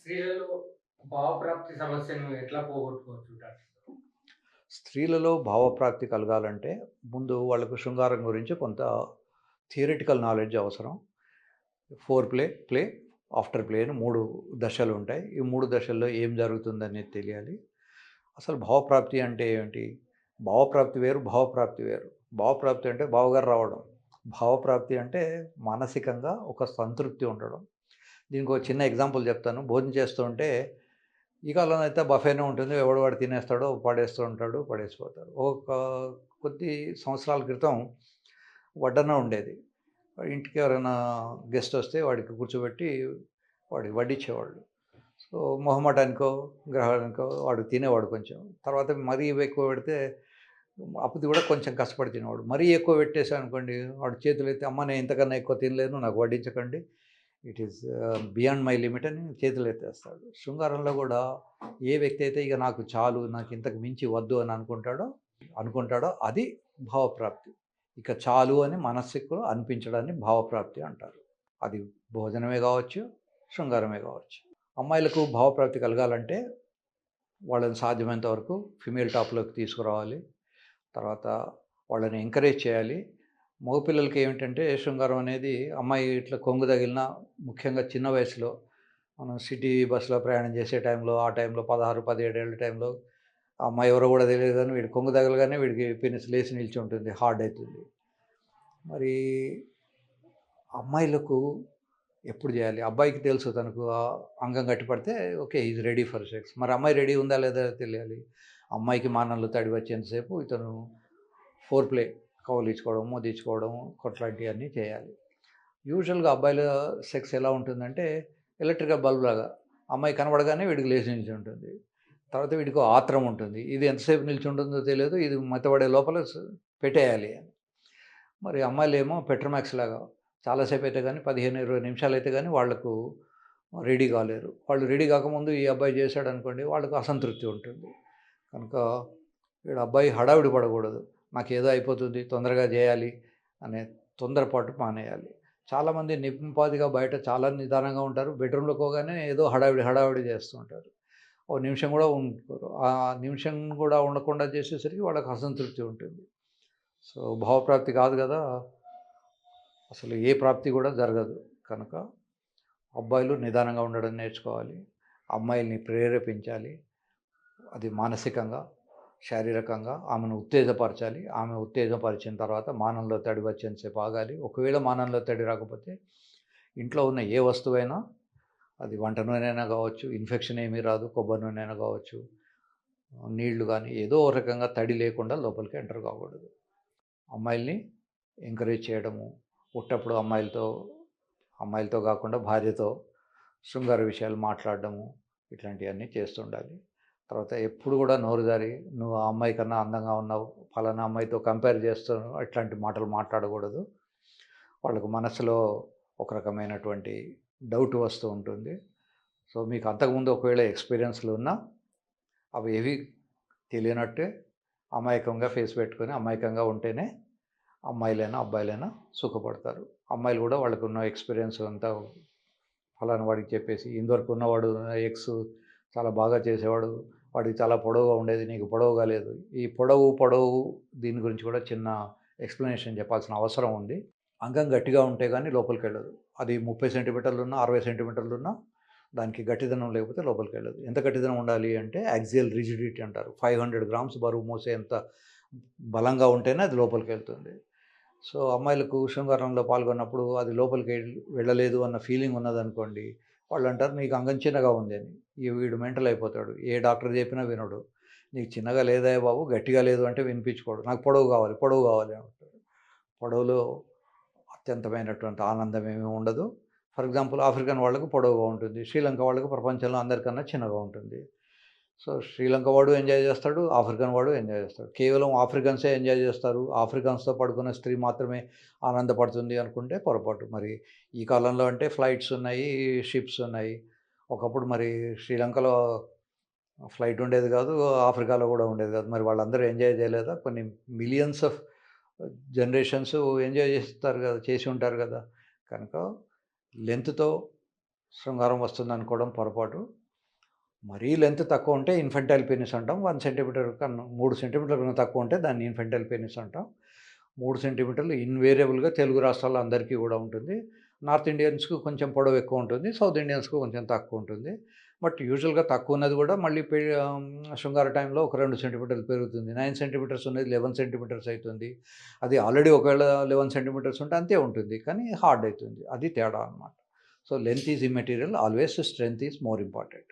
స్త్రీలలో భావప్రాప్తి సమస్యను ఎట్లా పోగొట్టుకోవచ్చు డాక్టర్? స్త్రీలలో భావప్రాప్తి కలగాలంటే ముందు వాళ్ళకు శృంగారం గురించి కొంత థియరిటికల్ నాలెడ్జ్ అవసరం. ఫోర్ ప్లే, ఆఫ్టర్ ప్లే అని 3 దశలుంటాయి. ఈ 3 దశల్లో ఏం జరుగుతుందనేది తెలియాలి. అసలు భావప్రాప్తి అంటే ఏంటి? భావప్రాప్తి వేరు, భావప్రాప్తి వేరు. భావప్రాప్తి అంటే బావగారు రావడం. భావప్రాప్తి అంటే మానసికంగా ఒక సంతృప్తి ఉండడం. దీనికో చిన్న ఎగ్జాంపుల్ చెప్తాను. భోజనం చేస్తుంటే ఈ కాలంలో అయితే బఫేనే ఉంటుంది. ఎవడు వాడు తినేస్తాడో, పడేస్తూ ఉంటాడు, పడేసిపోతారు. కొద్ది సంవత్సరాల క్రితం వడ్డన ఉండేది. ఇంటికి ఎవరైనా గెస్ట్ వస్తే వాడికి కూర్చోబెట్టి వాడికి వడ్డించేవాళ్ళు. సో, మొహమాటానికో, గ్రహానికో వాడు తినేవాడు కొంచెం. తర్వాత మరీ ఎక్కువ పెడితే అప్పుడు కూడా కొంచెం కష్టపడి తినేవాడు. మరీ ఎక్కువ పెట్టేసామనుకోండి, వాడు చేతులెత్తి "అమ్మ నేను ఇంతకన్నా ఎక్కువ తినలేను. నాకు వడ్డించకండి. It is beyond my limit" అని చేతులెత్తేస్తాడు. శృంగారంలో కూడా ఏ వ్యక్తి అయితే ఇక నాకు చాలు, నాకు ఇంతకు మించి వద్దు అని అనుకుంటాడో అది భావప్రాప్తి. ఇక చాలు అని మనస్సుకు అనిపించడాన్ని భావప్రాప్తి అంటారు. అది భోజనమే కావచ్చు, శృంగారమే కావచ్చు. అమ్మాయిలకు భావప్రాప్తి కలగాలంటే వాళ్ళని సాధ్యమైనంత వరకు ఫీమేల్ టాప్‌లోకి తీసుకురావాలి. తర్వాత వాళ్ళని ఎంకరేజ్ చేయాలి. మగపిల్లలకి ఏమిటంటే శృంగారం అనేది అమ్మాయి ఇట్లా కొంగు తగిలినా ముఖ్యంగా చిన్న వయసులో మనం సిటీ బస్సులో ప్రయాణం చేసే టైంలో, ఆ టైంలో 16, 17 ఏళ్ల టైంలో ఆ అమ్మాయి ఎవరో కూడా తెలియదు గానీ వీడు కొంగు తగలగానే వీడికి పెనిస్ లేసి నిల్చుంటుంది. హార్డ్ అయితుంది. మరి అమ్మాయిలకు ఎప్పుడు జేయాలి? అబ్బాయికి తెలుసు తనకు అంగం గట్టిపడితే okay. He is ready for sex. మరి అమ్మాయి రెడీ ఉందా లేదా తెలియాలి. అమ్మాయికి మానంలో తడి వచ్చేంత సేపు ఇతను ఫోర్ ప్లే కౌగిలించుకోవడం, ముద్దించుకోవడం, కొట్లాంటియన్నీ చేయాలి. యూజువల్‌గా అబ్బాయిల సెక్స్ ఎలా ఉంటుందంటే ఎలక్ట్రికల్ బల్బ్‌లాగా. అమ్మాయి కనపడగానే వీడికి లేచి నిల్చుంటుంది. తర్వాత వీడికో ఆత్రం ఉంటుంది. ఇది ఎంతసేపు నిల్చుంటుందో తెలియదు. ఇది మెత్తబడే లోపల పెట్టేయాలి అని. మరి అమ్మాయిలేమో పెట్రోమాక్స్ లాగా చాలా సేపయితే గాని 15, 20 నిమిషాలయితే గాని వాళ్ళకు రెడీ కాలేరు. వాళ్ళు రెడీ కాకముందు ఈ అబ్బాయి చేశాడనుకోండి వాళ్ళకు అసంతృప్తి ఉంటుంది. కనుక ఈడ అబ్బాయి హడావిడి పడకూడదు. నాకేదో అయిపోతుంది తొందరగా చేయాలి అనే తొందరపాటు మానేయాలి. చాలామంది నింపాదిగా బయట చాలా నిదానంగా ఉంటారు. బెడ్‌రూమ్‌లోకి పోగానే ఏదో హడావిడి చేస్తూ ఉంటారు. ఓ నిమిషం కూడా ఉండుకోరు. ఆ నిమిషం కూడా ఉండకుండా చేసేసరికి వాళ్ళకి అసంతృప్తి ఉంటుంది. సో, భావప్రాప్తి కాదు గదా! అసలు ఏ ప్రాప్తి గూడా జరగదు. కనుక అబ్బాయిలు నిదానంగా ఉండడం నేర్చుకోవాలి. అమ్మాయిల్ని ప్రేరేపించాలి. అది మానసికంగా, శారీరకంగా ఆమెను ఉత్తేజపరచాలి. ఆమె ఉత్తేజపరిచిన తర్వాత మానంలో తడి వచ్చేంత సేపు ఆగాలి. ఒకవేళ మానంలో తడి రాకపోతే ఇంట్లో ఉన్న ఏ వస్తువైనా అది వంట నూనె అయినా కావచ్చు, ఇన్ఫెక్షన్ ఏమీ రాదు. కొబ్బరి నూనె అయినా కావచ్చు, నీళ్లు గానీ ఏదో ఒక రకంగా తడి లేకుండా లోపలికి ఎంటర్ కాకూడదు. అమ్మాయిల్ని ఎంకరేజ్ చేయడము, ఉట్టప్పుడు అమ్మాయిలతో కాకుండా భార్యతో శృంగార విషయాలు మాట్లాడడము, ఇట్లాంటియన్నీ చేస్తుండాలి. తర్వాత ఎప్పుడు కూడా నోరు జారి "నువ్వు ఆ అమ్మాయి కన్నా అందంగా ఉన్నావు. ఫలానా అమ్మాయితో కంపేర్ చేస్తున్నావు" ఇట్లాంటి మాటలు మాట్లాడకూడదు. వాళ్ళకు మనసులో ఒక రకమైనటువంటి డౌట్ వస్తూ ఉంటుంది. సో, మీకు అంతకుముందు ఒకవేళ ఎక్స్‌పీరియన్స్‌లు ఉన్నా అవేవి తెలియనట్టే అమాయకంగా ఫేస్ పెట్టుకొని అమాయకంగా ఉంటేనే అమ్మాయిలైనా, అబ్బాయిలైనా సుఖపడతారు. అమ్మాయిలు గూడా వాళ్ళకున్న ఎక్స్‌పీరియన్స్ అంతా ఫలానా వాడికి చెప్పేసి, "ఇంతవరకు ఉన్నవాడు నా ఎక్స్ చాలా బాగా చేసేవాడు. వాడికి చాలా పొడవుగా ఉండేది. నీకు పొడవుగా లేదు." ఈ పొడవు దీని గురించి కూడా చిన్న ఎక్స్‌ప్లనేషన్ చెప్పాల్సిన అవసరం ఉంది. అంగం గట్టిగా ఉంటే గాని లోపలికెళ్ళదు. అది 30 సెంటీమీటర్లున్నా, 60 సెంటీమీటర్లున్నా దానికి గట్టిదనం లేకపోతే లోపలికెళ్ళదు. ఎంత గట్టిదనం ఉండాలి అంటే యాక్సియల్ రిజిడిటీ అంటారు. 500 గ్రామ్స్ బరువు మోసేంత బలంగా ఉంటేనే అది లోపలికెళ్తుంది. సో, అమ్మాయిలకు శృంగారంలో పాల్గొన్నప్పుడు అది లోపలికి వెళ్ళలేదు అన్న ఫీలింగ్ ఉన్నదనుకోండి, వాళ్ళంటారు "నీకు అంగం చిన్నగా ఉంది" అని. వీడు మెంటల్ అయిపోతాడు. ఏ డాక్టర్ చెప్పినా వినడు. "నీకు చిన్నగా లేదయ్య బాబు, గట్టిగా లేదు" అంటే వినిపించుకోడు. "నాకు పొడవు కావాలి" అంటాడు. పొడవులో అత్యంతమైనటువంటి ఆనందం ఏమీ ఉండదు. ఫర్ ఎగ్జాంపుల్ ఆఫ్రికన్ వాళ్ళకి పొడవుగా ఉంటుంది. శ్రీలంక వాళ్ళకి ప్రపంచంలో అందరికన్నా చిన్నగా ఉంటుంది. సో, శ్రీలంక వాడు ఎంజాయ్ చేస్తాడు. ఆఫ్రికన్ వాడు ఎంజాయ్ చేస్తాడు. కేవలం ఆఫ్రికన్సే ఎంజాయ్ చేస్తారు. ఆఫ్రికన్స్‌తో పడుకున్న స్త్రీ మాత్రమే ఆనందపడుతుంది అనుకుంటే పొరపాటు. మరి ఈ కాలంలో అంటే ఫ్లైట్స్ ఉన్నాయి, షిప్స్ ఉన్నాయి. ఒకప్పుడు మరి శ్రీలంకలో ఫ్లైట్ ఉండేది కాదు. ఆఫ్రికాలో కూడా ఉండేది కాదు. మరి వాళ్ళందరూ ఎంజాయ్ చేయలేదా? కొన్ని మిలియన్స్ ఆఫ్ జనరేషన్స్ ఎంజాయ్ చేస్తారు కదా! చేసి ఉంటారు కదా! కనుక లెంగ్త్‌తో శృంగారం వస్తుంది అనుకోవడం పొరపాటు. మరీ లెంత్ తక్కువ ఉంటే ఇన్ఫెంటైల్ పెనిస్ అంటాం. 1 సెంటీమీటర్ కన్నా 3 సెంటీమీటర్ల కన్నా తక్కువ ఉంటే దాన్ని ఇన్ఫెంటైల్ పెనిస్ అంటాం. 3 సెంటీమీటర్లు ఇన్వేరియబుల్‌గా తెలుగు రాష్ట్రాల్లో అందరికీ గూడా ఉంటుంది. నార్త్ ఇండియన్స్‌కి కొంచెం పొడవు ఎక్కువ ఉంటుంది. సౌత్ ఇండియన్స్‌కి కొంచెం తక్కువ ఉంటుంది. బట్ యూజువల్‌గా తక్కువ ఉన్నది గూడా మళ్ళీ శృంగార టైంలో ఒక 2 సెంటీమీటర్లు పెరుగుతుంది. 9 సెంటీమీటర్స్ ఉన్నది 11 సెంటీమీటర్స్ అయితుంది. అది ఆల్రెడీ ఒకవేళ 11 సెంటీమీటర్స్ ఉంటే అంతే ఉంటుంది. కానీ హార్డ్ అయితుంది. అది తేడా అన్నమాట. So, length is immaterial. Always strength is more important.